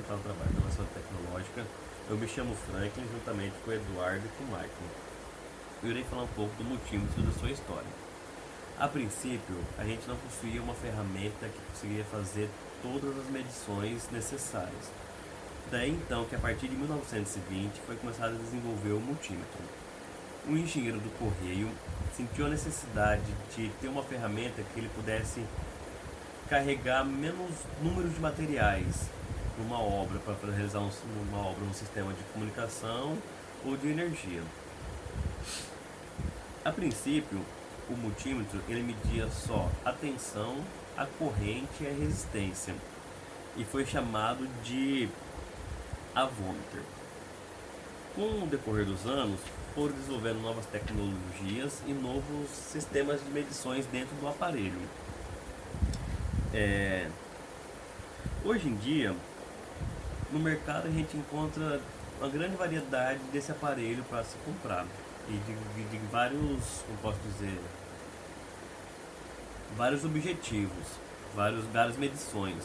apresentar o trabalho da inovação tecnológica. Eu me chamo Franklin, juntamente com o Eduardo e com o Michael. Eu irei falar um pouco do multímetro da sua história. A princípio, a gente não possuía uma ferramenta que conseguia fazer todas as medições necessárias. Daí então que a partir de 1920 foi começado a desenvolver o multímetro. Um engenheiro do correio sentiu a necessidade de ter uma ferramenta que ele pudesse carregar menos números de materiais numa obra, para realizar uma obra num sistema de comunicação ou de energia. A princípio, o multímetro ele media só a tensão, a corrente e a resistência, e foi chamado de avômeter. Com o decorrer dos anos, foram desenvolvendo novas tecnologias e novos sistemas de medições dentro do aparelho. Hoje em dia, no mercado a gente encontra uma grande variedade desse aparelho para se comprar e de vários, como posso dizer, vários objetivos, várias medições.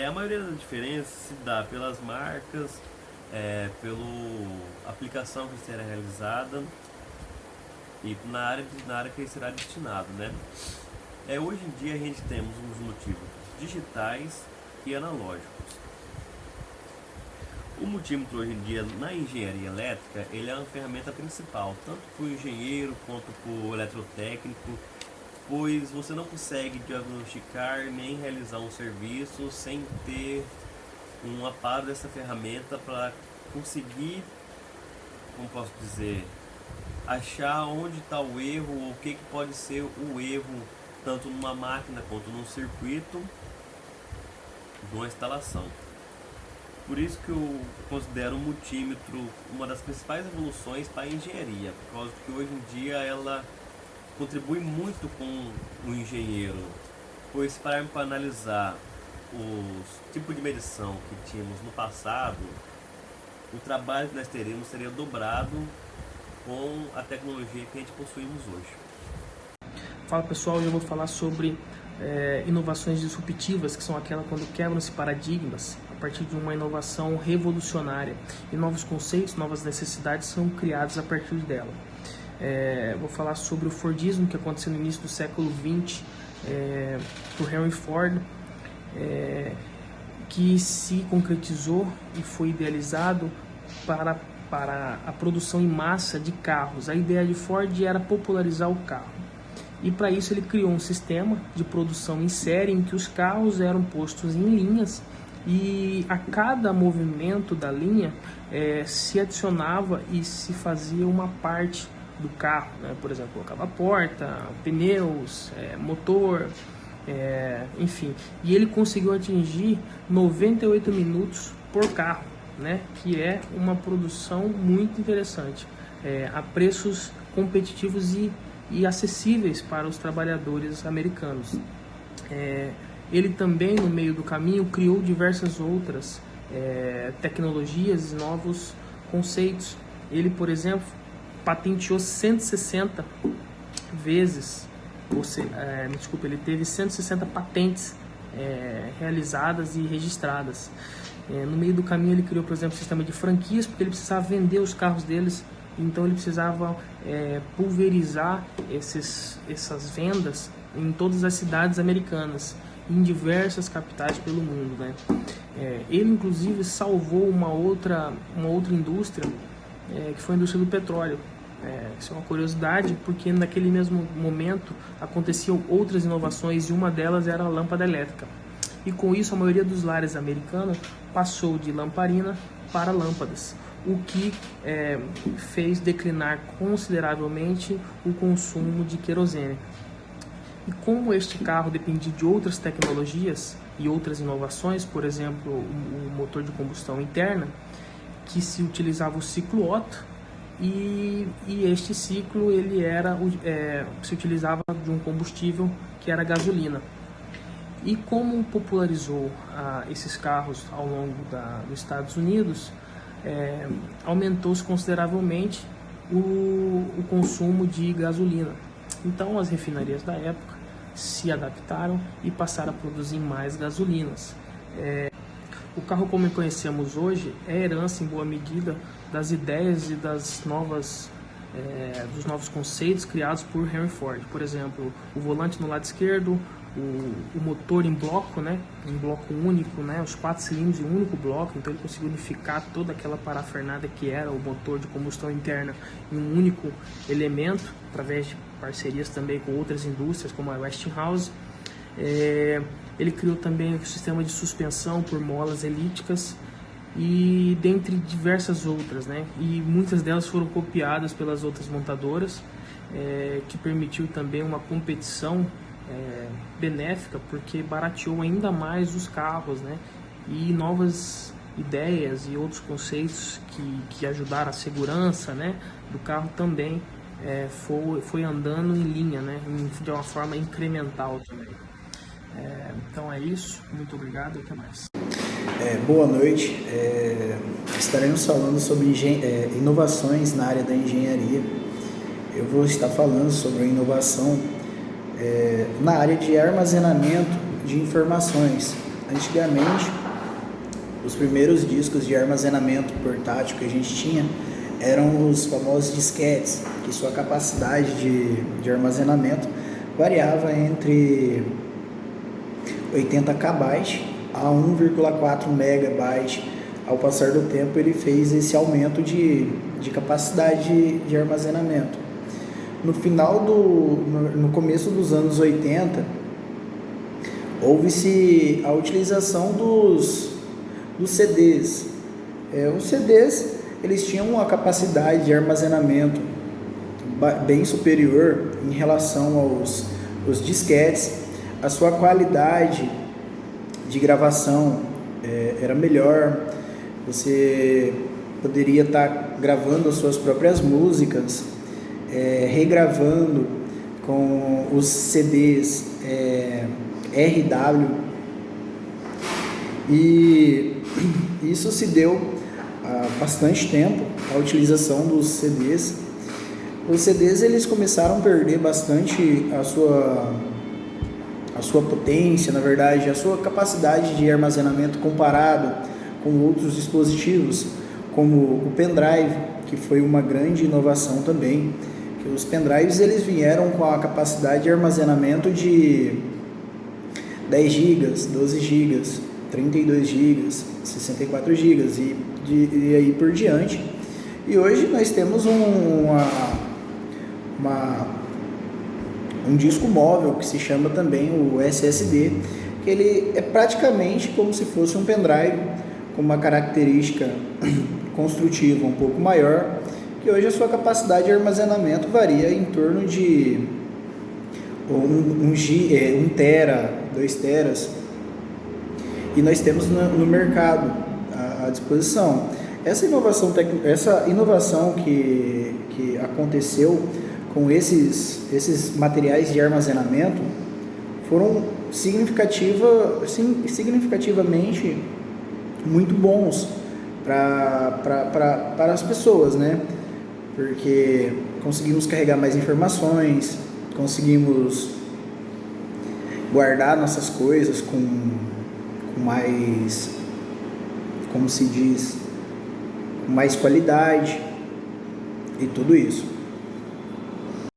A maioria das diferenças se dá pelas marcas, pela aplicação que será realizada e na área que ele será destinado, né? Hoje em dia a gente temos uns multímetros digitais e analógicos. O multímetro hoje em dia na engenharia elétrica ele é uma ferramenta principal, tanto para o engenheiro quanto para o eletrotécnico, pois você não consegue diagnosticar nem realizar um serviço sem ter um amparo dessa ferramenta para conseguir, como posso dizer, achar onde está o erro ou o que pode ser o erro tanto numa máquina quanto num circuito de uma instalação. Por isso que eu considero o multímetro uma das principais evoluções para a engenharia, por causa que hoje em dia ela contribui muito com o engenheiro, pois se pararmos para analisar os tipos de medição que tínhamos no passado, o trabalho que nós teríamos seria dobrado com a tecnologia que a gente possuímos hoje. Fala pessoal, eu vou falar sobre inovações disruptivas, que são aquelas quando quebram-se paradigmas a partir de uma inovação revolucionária e novos conceitos, novas necessidades são criados a partir dela. Vou falar sobre o Fordismo, que aconteceu no início do século XX, por Henry Ford, que se concretizou e foi idealizado para a produção em massa de carros. A ideia de Ford era popularizar o carro. E para isso ele criou um sistema de produção em série em que os carros eram postos em linhas e a cada movimento da linha se adicionava e se fazia uma parte do carro, né? Por exemplo, colocava a porta, pneus, motor, enfim. E ele conseguiu atingir 98 minutos por carro, né? Que é uma produção muito interessante, a preços competitivos e acessíveis para os trabalhadores americanos. Ele também, no meio do caminho, criou diversas outras tecnologias e novos conceitos. Ele, por exemplo, patenteou 160 vezes, ele teve 160 patentes realizadas e registradas. No meio do caminho ele criou, por exemplo, um sistema de franquias, porque ele precisava vender os carros deles, então ele precisava pulverizar essas vendas em todas as cidades americanas, em diversas capitais pelo mundo, né? Ele inclusive salvou uma outra indústria, que foi a indústria do petróleo. Isso é uma curiosidade, porque naquele mesmo momento aconteciam outras inovações e uma delas era a lâmpada elétrica. E com isso a maioria dos lares americanos passou de lamparina para lâmpadas, o que fez declinar consideravelmente o consumo de querosene. E como este carro dependia de outras tecnologias e outras inovações, por exemplo, o motor de combustão interna, que se utilizava o ciclo Otto, e este ciclo ele se utilizava de um combustível que era a gasolina. E como popularizou esses carros ao longo dos Estados Unidos, aumentou-se consideravelmente o consumo de gasolina. Então as refinarias da época se adaptaram e passaram a produzir mais gasolinas. O carro como conhecemos hoje é herança em boa medida das ideias e dos novos conceitos criados por Henry Ford. Por exemplo, o volante no lado esquerdo, o motor em bloco, né, em bloco único, né, os 4 cilindros em um único bloco. Então ele conseguiu unificar toda aquela parafernália que era o motor de combustão interna em um único elemento, através de parcerias também com outras indústrias como a Westinghouse. Ele criou também o sistema de suspensão por molas elípticas e dentre diversas outras, né? E muitas delas foram copiadas pelas outras montadoras, que permitiu também uma competição benéfica, porque barateou ainda mais os carros, né? E novas ideias e outros conceitos que ajudaram a segurança, né, do carro também foi andando em linha, né, de uma forma incremental também. Então é isso, muito obrigado e até mais. Boa noite, estaremos falando sobre inovações na área da engenharia. Eu vou estar falando sobre a inovação na área de armazenamento de informações. Antigamente, os primeiros discos de armazenamento portátil que a gente tinha eram os famosos disquetes, que sua capacidade de armazenamento variava entre 80 KB a 1,4 MB. Ao passar do tempo, ele fez esse aumento de capacidade de armazenamento. No começo dos anos 80, houve-se a utilização dos CDs. Os CDs, eles tinham uma capacidade de armazenamento bem superior em relação aos disquetes. A sua qualidade de gravação era melhor. Você poderia estar gravando as suas próprias músicas, regravando com os CDs RW, e isso se deu há bastante tempo, a utilização dos CDs. Os CDs, eles começaram a perder bastante a sua potência, na verdade, a sua capacidade de armazenamento comparado com outros dispositivos, como o pendrive, que foi uma grande inovação também. Que os pendrives, eles vieram com a capacidade de armazenamento de 10 GB, 12 GB, 32 GB, 64 GB e aí por diante. E hoje nós temos um disco móvel que se chama também o SSD, que ele é praticamente como se fosse um pendrive, com uma característica construtiva um pouco maior, que hoje a sua capacidade de armazenamento varia em torno de 1 tera, 2 teras, e nós temos no mercado à disposição. Essa inovação que aconteceu com esses materiais de armazenamento foram significativamente muito bons para as pessoas, né? Porque conseguimos carregar mais informações, conseguimos guardar nossas coisas com mais, como se diz, com mais qualidade e tudo isso.